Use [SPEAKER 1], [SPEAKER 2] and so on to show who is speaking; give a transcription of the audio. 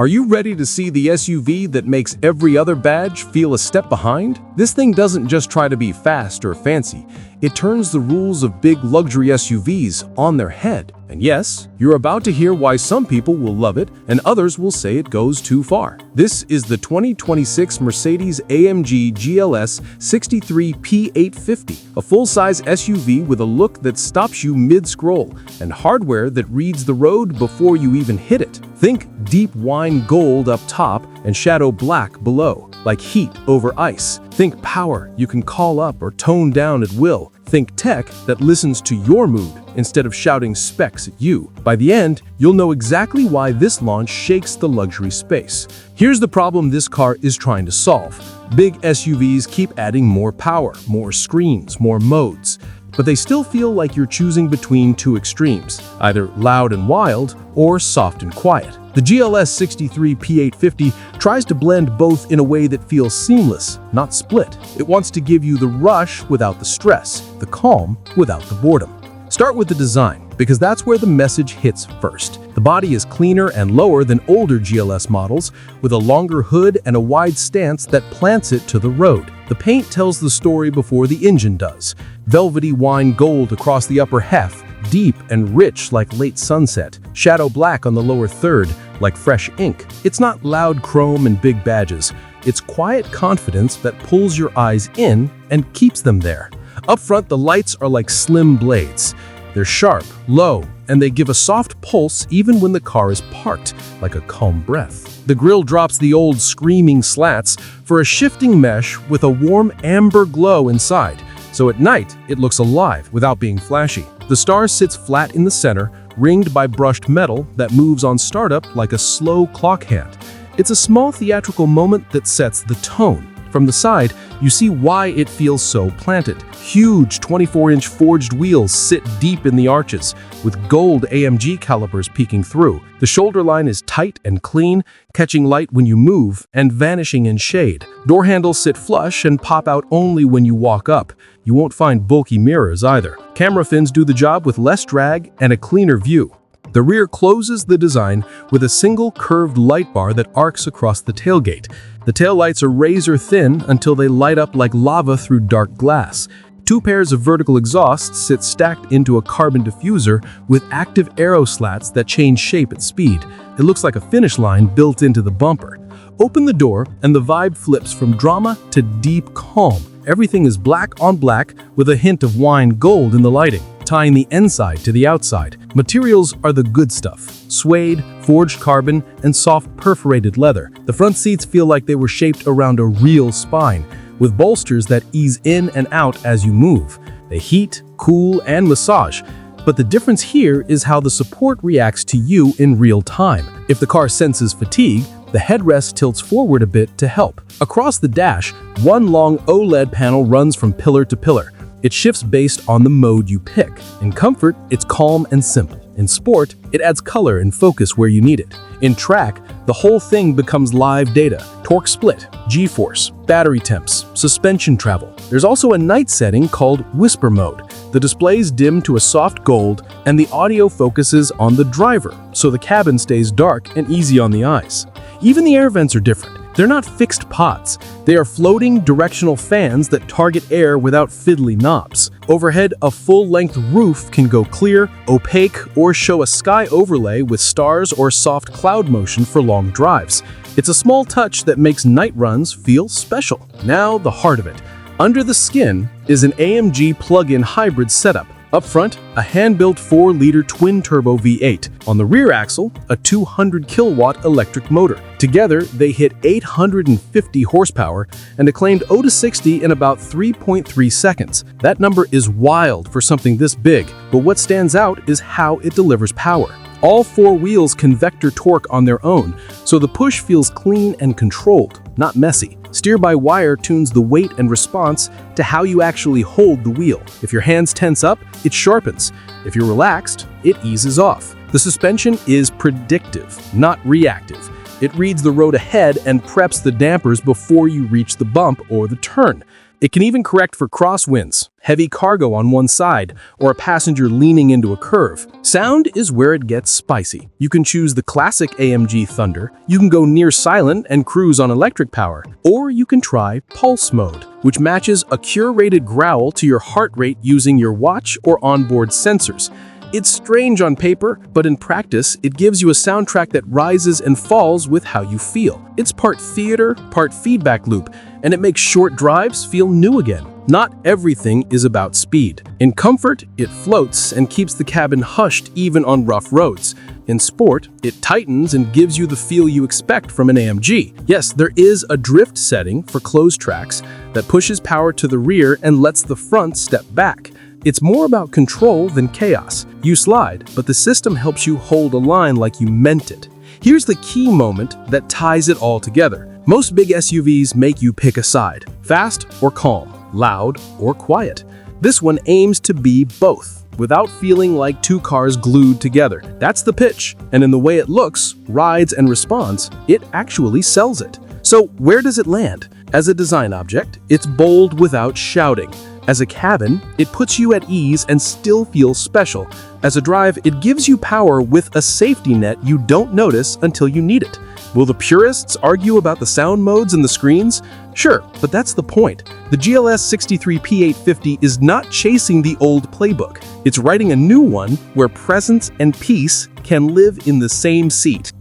[SPEAKER 1] Are you ready to see the SUV that makes every other badge feel a step behind? This thing doesn't just try to be fast or fancy. It turns the rules of big luxury SUVs on their head. And yes, you're about to hear why some people will love it and others will say it goes too far. This is the 2026 Mercedes-AMG GLS 63 P850, a full-size SUV with a look that stops you mid-scroll and hardware that reads the road before you even hit it. Think deep wine gold up top and shadow black below, like heat over ice. Think power you can call up or tone down at will. Think tech that listens to your mood instead of shouting specs at you. By the end, you'll know exactly why this launch shakes the luxury space. Here's the problem this car is trying to solve. Big SUVs keep adding more power, more screens, more modes, but they still feel like you're choosing between two extremes, either loud and wild or soft and quiet. The GLS 63 P850 tries to blend both in a way that feels seamless, not split. It wants to give you the rush without the stress, the calm without the boredom. Start with the design, because that's where the message hits first. The body is cleaner and lower than older GLS models, with a longer hood and a wide stance that plants it to the road. The paint tells the story before the engine does. Velvety wine gold across the upper half, deep and rich like late sunset. Shadow black on the lower third, like fresh ink. It's not loud chrome and big badges. It's quiet confidence that pulls your eyes in and keeps them there. Up front, the lights are like slim blades. They're sharp, low, and they give a soft pulse even when the car is parked, like a calm breath. The grille drops the old screaming slats for a shifting mesh with a warm amber glow inside, so at night it looks alive without being flashy. The star sits flat in the center, ringed by brushed metal that moves on startup like a slow clock hand. It's a small theatrical moment that sets the tone. From the side, you see why it feels so planted. Huge 24-inch forged wheels sit deep in the arches, with gold AMG calipers peeking through. The shoulder line is tight and clean, catching light when you move and vanishing in shade. Door handles sit flush and pop out only when you walk up. You won't find bulky mirrors either. Camera fins do the job with less drag and a cleaner view. The rear closes the design with a single curved light bar that arcs across the tailgate. The taillights are razor thin until they light up like lava through dark glass. Two pairs of vertical exhausts sit stacked into a carbon diffuser with active arrow slats that change shape at speed. It looks like a finish line built into the bumper. Open the door and the vibe flips from drama to deep calm. Everything is black on black with a hint of wine gold in the lighting, tying the inside to the outside. Materials are the good stuff. Suede, forged carbon, and soft perforated leather. The front seats feel like they were shaped around a real spine, with bolsters that ease in and out as you move. They heat, cool, and massage. But the difference here is how the support reacts to you in real time. If the car senses fatigue, the headrest tilts forward a bit to help. Across the dash, one long OLED panel runs from pillar to pillar. It shifts based on the mode you pick. In comfort, it's calm and simple. In sport, it adds color and focus where you need it. In track, the whole thing becomes live data. Torque split, G-force, battery temps, suspension travel. There's also a night setting called Whisper Mode. The display's dim to a soft gold, and the audio focuses on the driver, so the cabin stays dark and easy on the eyes. Even the air vents are different. They're not fixed pods. They are floating directional fans that target air without fiddly knobs. Overhead, a full-length roof can go clear, opaque, or show a sky overlay with stars or soft cloud motion for long drives. It's a small touch that makes night runs feel special. Now, the heart of it. Under the skin is an AMG plug-in hybrid setup. Up front, a hand-built 4-liter twin-turbo V8. On the rear axle, a 200-kilowatt electric motor. Together, they hit 850 horsepower and a claimed 0-60 in about 3.3 seconds. That number is wild for something this big, but what stands out is how it delivers power. All four wheels can vector torque on their own, so the push feels clean and controlled, not messy. Steer-by-wire tunes the weight and response to how you actually hold the wheel. If your hands tense up, it sharpens. If you're relaxed, it eases off. The suspension is predictive, not reactive. It reads the road ahead and preps the dampers before you reach the bump or the turn. It can even correct for crosswinds, heavy cargo on one side, or a passenger leaning into a curve. Sound is where it gets spicy. You can choose the classic AMG Thunder, you can go near silent and cruise on electric power, or you can try Pulse Mode, which matches a curated growl to your heart rate using your watch or onboard sensors. It's strange on paper, but in practice, it gives you a soundtrack that rises and falls with how you feel. It's part theater, part feedback loop, and it makes short drives feel new again. Not everything is about speed. In comfort, it floats and keeps the cabin hushed even on rough roads. In sport, it tightens and gives you the feel you expect from an AMG. Yes, there is a drift setting for closed tracks that pushes power to the rear and lets the front step back. It's more about control than chaos. You slide, but the system helps you hold a line like you meant it. Here's the key moment that ties it all together. Most big SUVs make you pick a side, fast or calm, loud or quiet. This one aims to be both, without feeling like two cars glued together. That's the pitch, and in the way it looks, rides, and responds, it actually sells it. So where does it land? As a design object, it's bold without shouting. As a cabin, it puts you at ease and still feels special. As a drive, it gives you power with a safety net you don't notice until you need it. Will the purists argue about the sound modes and the screens? Sure, but that's the point. The GLS 63 P850 is not chasing the old playbook. It's writing a new one where presence and peace can live in the same seat.